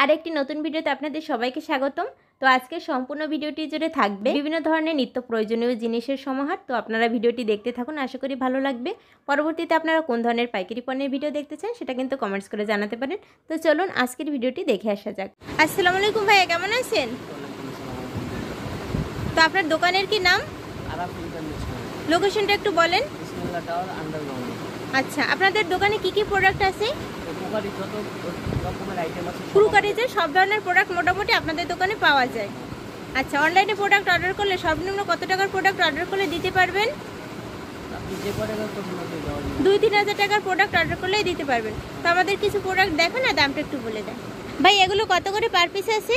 আরেকটি নতুন ভিডিওতে আপনাদের সবাইকে স্বাগতম। তো আজকে সম্পূর্ণ ভিডিওটি জুড়ে থাকবে বিভিন্ন ধরনের নিত্য প্রয়োজনীয় জিনিসের সমাহার। তো আপনারা ভিডিওটি দেখতে থাকুন, আশা করি ভালো লাগবে। পরবর্তীতে আপনারা কোন ধরনের পাইকারি পণ্যের ভিডিও দেখতে চান সেটা কিন্তু কমেন্টস করে জানাতে পারেন। তো চলুন আজকের ভিডিওটি দেখে আসা যাক। আসসালামু আলাইকুম ভাইয়া, কেমন আছেন? তো আপনার দোকানের কি নাম? লোকেশনটা একটু বলেন। আচ্ছা, আপনাদের দোকানে কি কি প্রোডাক্ট আছে? ক্রুকারিজের সব ধরনের প্রোডাক্ট মোটামুটি আপনাদের দোকানে পাওয়া যায়। আচ্ছা, অনলাইনে প্রোডাক্ট অর্ডার করলে সর্বনিম্ন কত টাকার প্রোডাক্ট অর্ডার করলে দিতে পারবেন? 2-3 হাজার টাকার প্রোডাক্ট অর্ডার করলেই দিতে পারবেন। তো আমাদের কিছু প্রোডাক্ট দেখো না, দামটা একটু বলে দেন ভাই। এগুলো কত করে পার পিস আছে?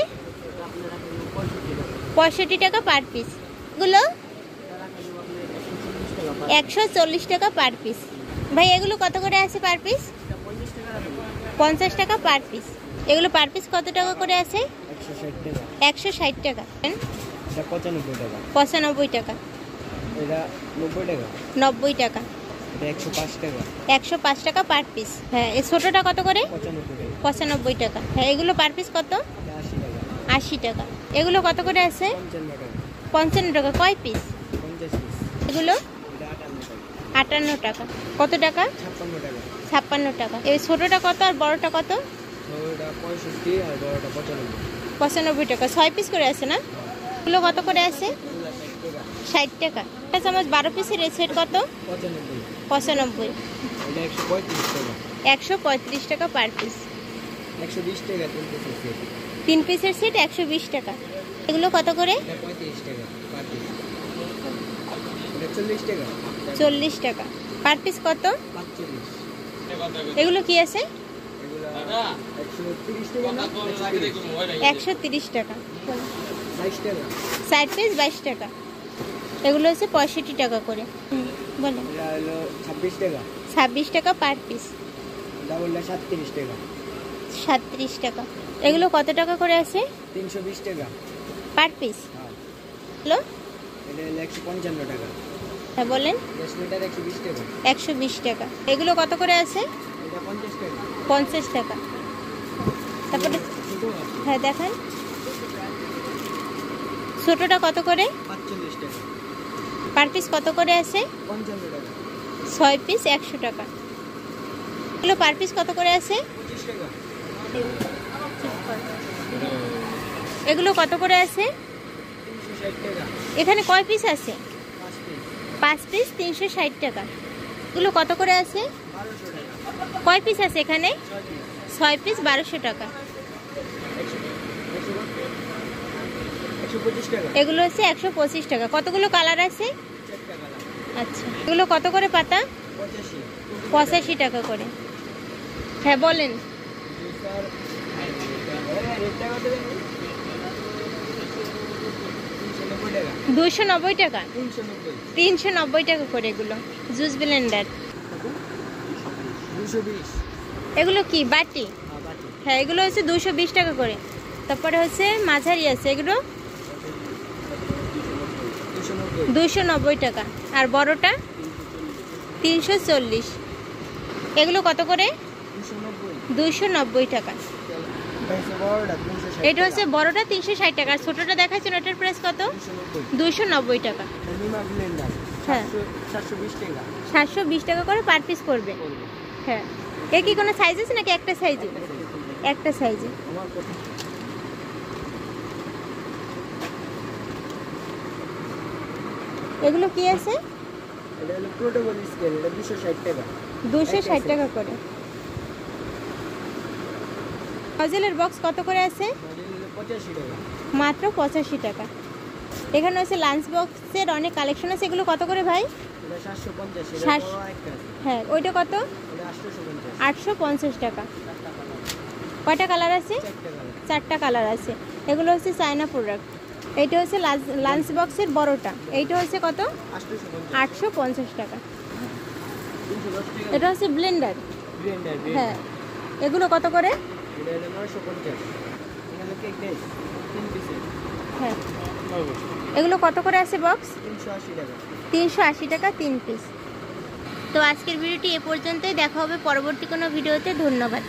65 টাকা পার পিস। এগুলো 140 টাকা পার পিস। ভাই এগুলো কত করে আছে পার পিস? 50 টাকা পার পিস। এগুলো পার পিস কত টাকা করে আছে? 160 টাকা। 95 টাকা। 90 টাকা। 105 টাকা পার পিস। হ্যাঁ, এই ছোটটা কত করে? 95 টাকা। হ্যাঁ, এগুলো পার পিস কত? 80 টাকা। এগুলো কত করে আছে? 55 টাকা। কয় পিস? এগুলো 58 টাকা। কত টাকা? 56 টাকা। এই ছোটটা কত আর বড়টা কত? 95 টাকা। 6 পিস করে আছে না? এগুলো কত করে আছে? 60 টাকা। চামচ 12 পিসের সেট কত? 95। 135 টাকা পার পিস। 3 পিসের সেট 120 টাকা। এগুলো কত করে? 40 টাকা। পার পিস কত? এগুলো কি আছে? 130 টাকা। 60 পিস 22 টাকা। এগুলো হচ্ছে 65 টাকা করে। বলেন। 26 টাকা পার পিস। 37 টাকা। এগুলো কত টাকা করে আছে? 320 টাকা পার পিস। হ্যালো, 155 টাকা। হ্যাঁ বলেন। 10 লিটার 120 টাকা। 120 টাকা। এগুলো কত করে আছে? এটা 50 টাকা। 50 টাকা। তারপরে হ্যাঁ দেখান। ছোটটা কত করে? 45 টাকা। পার পিস কত করে আছে? 55 টাকা। 6 পিস 100 টাকা। এগুলো পার পিস কত করে আছে? 25 টাকা। এগুলো কত করে আছে? 360 টাকা। এখানে কয় পিস আছে? 5 পিস। 5 পিস 360 টাকা। এগুলো কত করে আছে? 1200 টাকা। কয় পিস আছে এখানে? 6 পিস 1200 টাকা। 125 টাকা। এগুলো হচ্ছে 125 টাকা। কতগুলো কালার আছে? 4টা কালার। আচ্ছা, এগুলো কত করে পাতা? 85 টাকা করে। হ্যাঁ বলেন। 290 টাকা। 390 টাকা করে এগুলো। Juice Blender. 220। এগুলো কি বাটি? হ্যাঁ, এগুলো হচ্ছে 220 টাকা করে। তারপরে হচ্ছে মাঝারি আছে, এগুলো 290 টাকা। আর বড়টা 340। এগুলো কত করে? 290 টাকা। এটা হচ্ছে বড়টা 360 টাকা। আর ছোটটা দেখাচ্ছেন, ওটার প্রাইস কত? 290 টাকা। হ্যাঁ, 720 টাকা করে পার পিস করবে। হ্যাঁ, এর কি কোনো সাইজ আছে নাকি একটা সাইজে? একটা সাইজে। এগুলো কি আছে? এটা হলো প্রোটোকল স্কেল, এটা 260 টাকা। 260 টাকা করে। নজলের বক্স কত করে আছে? 85 টাকা। মাত্র 85 টাকা। এখানে হচ্ছে লাঞ্চ বক্সের অনেক কালেকশন আছে। এগুলো কত করে ভাই? এটা 750। এটা 700 বড় একটা আছে। হ্যাঁ, ওইটা কত? এটা 850। 850 টাকা। কয়টা কালার আছে? 4টা কালার। 4টা কালার আছে। এগুলো হচ্ছে চায়না প্রোডাক্ট। এইটা হচ্ছে লাঞ্চ বক্সের বড়টা। এইটা হচ্ছে কত? 850 টাকা। 310 টাকা। এটা হচ্ছে ব্লেন্ডার। ব্লেন্ডার। হ্যাঁ, এগুলো কত করে? এটা হলো 950। এখানে কেক দেই 3 পিসের। হ্যাঁ, এগুলো কত করে আছে বক্স? 380 টাকা। 380 টাকা 3 পিস। তো আজকের ভিডিওটি এ পর্যন্তই। দেখা হবে পরবর্তী কোনো ভিডিওতে। ধন্যবাদ।